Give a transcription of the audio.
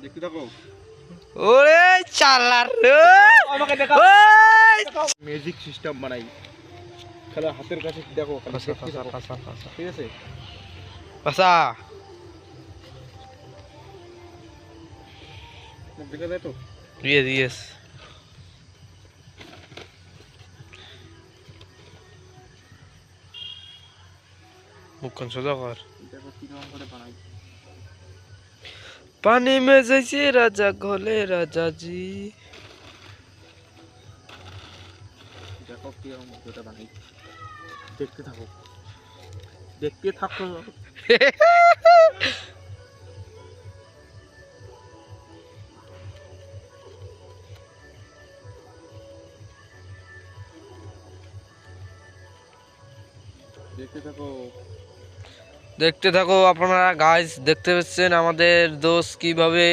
দেখতে থাকো। ওরে চালার রে আমাকে দেখাও। ওই ম্যাজিক সিস্টেম বানাই। খেলা হাতের কাছে দেখো, খালি দেখতে থাকো। ঠিক আছে? পাসা মুখ দেখা যায় তো? ইয়েস মুখখান সোজা কর। দেখো কিরকম করে বানাই। পানি মে যাইছে রাজা গলে রাজাজি। দেখো কিরকম করে বানাই। দেখতে থাকো। দেখতে থাকো। দেখতে থাকো। দেখতে থাকো আপনারা গাইস, দেখতে পাচ্ছেন আমাদের দোস্ত কিভাবে